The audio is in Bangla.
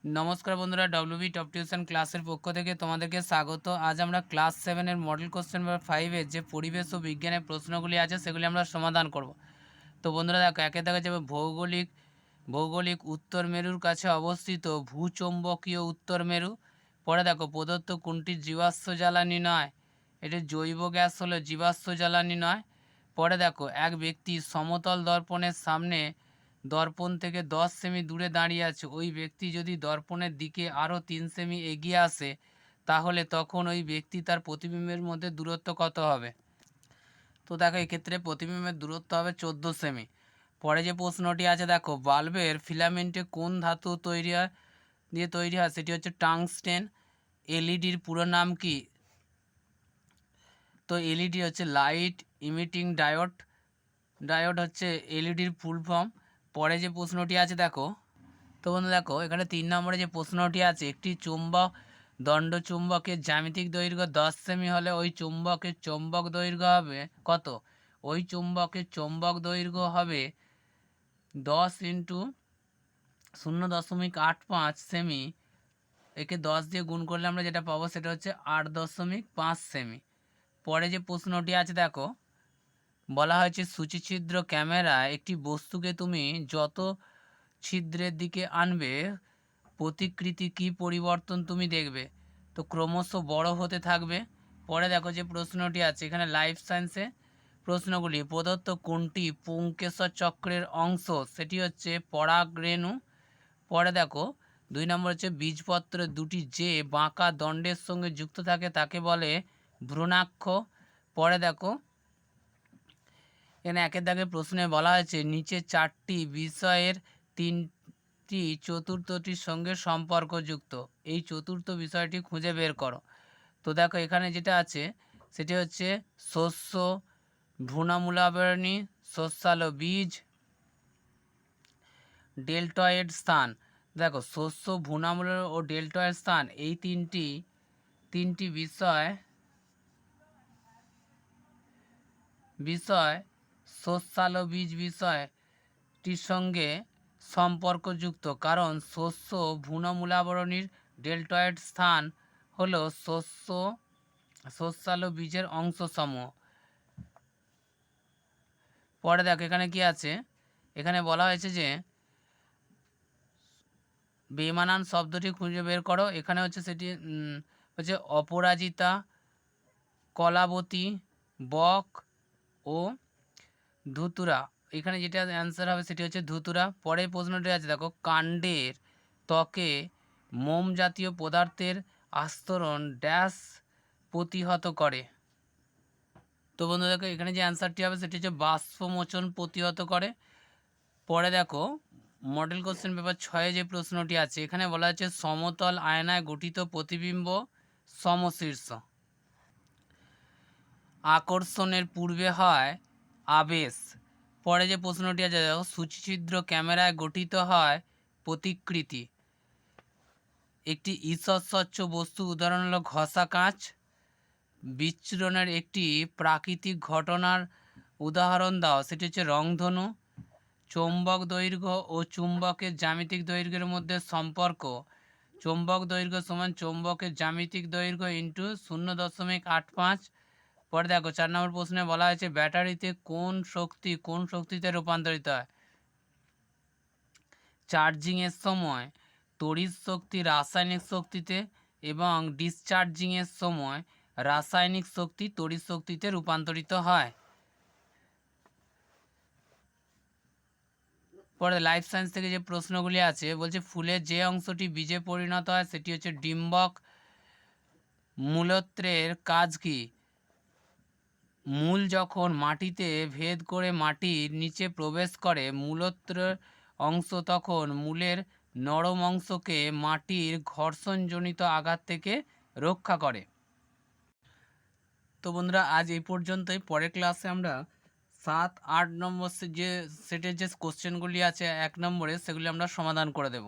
নমস্কার বন্ধুরা, ডব্লিউবি টপ টিউশন ক্লাসের পক্ষ থেকে তোমাদেরকে স্বাগত। আজ আমরা ক্লাস 7-এর মডেল কোশ্চেন নাম্বার 5-এর যে পরিবেশ ও বিজ্ঞানের প্রশ্নগুলি আছে সেগুলি আমরা সমাধান করব। তো বন্ধুরা দেখো, একে দেখা যাবে ভৌগোলিক উত্তর মেরুর কাছে অবস্থিত ভূচৌম্বকীয় উত্তর মেরু। পরে দেখো, প্রদত্ত কোনটি জীবাশ্ম জ্বালানি নয়? এটি জৈব গ্যাস হলো জীবাশ্ম জ্বালানি নয়। পরে দেখো, এক ব্যক্তি সমতল দর্পণের সামনে দর্পণ থেকে 10 সেমি দূরে দাঁড়িয়ে আছে। ওই ব্যক্তি যদি দর্পণের দিকে আরও 3 সেমি এগিয়ে আসে, তাহলে তখন ওই ব্যক্তি তার প্রতিবিম্বের মধ্যে দূরত্ব কত হবে? তো দেখো, এক্ষেত্রে প্রতিবিম্বের দূরত্ব হবে 14 সেমি। পরে যে প্রশ্নটি আছে দেখো, বাল্বের ফিলামেন্টে কোন ধাতু তৈরি হয় সেটি হচ্ছে টাংস্টেন। এলইডির পুরো নাম কি? তো এলইডি হচ্ছে লাইট ইমিটিং ডায়োড হচ্ছে এলইডির ফুল ফর্ম। পরে যে প্রশ্নটি আছে দেখো, তো বন্ধু দেখো, এখানে 3 নম্বরে যে প্রশ্নটি আছে, একটি দণ্ডচুম্বকের জ্যামিতিক দৈর্ঘ্য 10 সেমি হলে ওই চুম্বকের চৌম্বক দৈর্ঘ্য হবে কত? ওই চুম্বকের চৌম্বক দৈর্ঘ্য হবে 10 ইন্টু 0.85 সেমি। একে 10 দিয়ে গুণ করলে আমরা যেটা পাবো সেটা হচ্ছে 8.5 সেমি। পরে যে প্রশ্নটি আছে দেখো, বলা হয়েছে সূচিছিদ্র ক্যামেরা একটি বস্তুকে তুমি যত ছিদ্রের দিকে আনবে প্রতিকৃতি কি পরিবর্তন তুমি দেখবে? তো ক্রমশ বড় হতে থাকবে। পরে দেখো যে প্রশ্নটি আছে, এখানে লাইফ সায়েন্সে প্রশ্নগুলি, প্রদত্ত কোনটি পুংকেশর চক্রের অংশ? সেটি হচ্ছে পরাগরেণু। পরে দেখো 2 নম্বর হচ্ছে বীজপত্র দুটি যে বাঁকা দণ্ডের সঙ্গে যুক্ত থাকে তাকে বলে ভ্রূণাক্ষ। পরে দেখো, এখানে একের দাগে প্রশ্নে বলা হয়েছে নিচে 4টি বিষয়ের 3টি চতুর্থটির সঙ্গে সম্পর্কযুক্ত। এই চতুর্থ বিষয়টি খুঁজে বের করো। তো দেখো, এখানে যেটা আছে সেটি হচ্ছে শস্য, ভ্রূণমূলাবরণী, শস্যালো বীজ, ডেল্টয়েড স্থান। দেখো, শস্য, ভ্রূণমূল ও ডেল্টয়েড স্থান, এই তিনটি বিষয় শস্যালো বীজ বিষয়টির সঙ্গে সম্পর্কযুক্ত, কারণ শস্য ভ্রূণমূলাবরণীর ডেল্টয়েড স্থান হলো শস্যালো বীজের অংশসমূহ। পরে দেখো, এখানে কি আছে, এখানে বলা হয়েছে যে বেমানান শব্দটি খুঁজে বের করো। এখানে হচ্ছে সেটি হচ্ছে অপরাজিতা, কলাবতী, বক ও ধুতুরা। এখানে যেটা অ্যান্সার হবে সেটি হচ্ছে ধুতুরা। পরের প্রশ্নটি আছে দেখো, কাণ্ডের ত্বকে মোম জাতীয় পদার্থের আস্তরণ ড্যাশ প্রতিহত করে? তো বন্ধু দেখো, এখানে যে অ্যান্সারটি হবে সেটি হচ্ছে বাষ্পমোচন প্রতিহত করে। পরে দেখো, মডেল কোশ্চেন পেপার 6 যে প্রশ্নটি আছে, এখানে বলা হচ্ছে সমতল আয়নায় গঠিত প্রতিবিম্ব সমশীর্ষ। আকর্ষণের পূর্বে হয় আবেশ। পরে যে প্রশ্নটি আছে দেখো, সূচিছিদ্র ক্যামেরায় গঠিত হয় প্রতিকৃতি। একটি ঈষৎ স্বচ্ছ বস্তু উদাহরণ হলো ঘষা কাঁচ। বিচ্ছুরণের একটি প্রাকৃতিক ঘটনার উদাহরণ দাও, সেটি হচ্ছে রংধনু। চৌম্বক দৈর্ঘ্য ও চুম্বকের জ্যামিতিক দৈর্ঘ্যের মধ্যে সম্পর্ক, চৌম্বক দৈর্ঘ্য সমান চৌম্বকের জ্যামিতিক দৈর্ঘ্য ইন্টু 0.85। পরে দেখো 4 নম্বর প্রশ্নে বলা হয়েছে ব্যাটারিতে কোন শক্তিতে রূপান্তরিত হয়? চার্জিংয়ের সময় তড়িৎ শক্তি রাসায়নিক শক্তিতে এবং ডিসচার্জিংয়ের সময় রাসায়নিক শক্তি তড়িৎ শক্তিতে রূপান্তরিত হয়। পরে লাইফ সায়েন্স থেকে যে প্রশ্নগুলি আছে, বলছে ফুলের যে অংশটি বীজে পরিণত হয় সেটি হচ্ছে ডিম্বক। মূলত্রের কাজ কি? মূল যখন মাটিতে ভেদ করে মাটির নিচে প্রবেশ করে মূলত্র অংশ, তখন মূলের নরম অংশকে মাটির ঘর্ষণজনিত আঘাত থেকে রক্ষা করে। তো বন্ধুরা, আজ এই পর্যন্তই। পরের ক্লাসে আমরা 7-8 নম্বর যে সেটের যে কোশ্চেনগুলি আছে 1 নম্বরে, সেগুলি আমরা সমাধান করে দেব।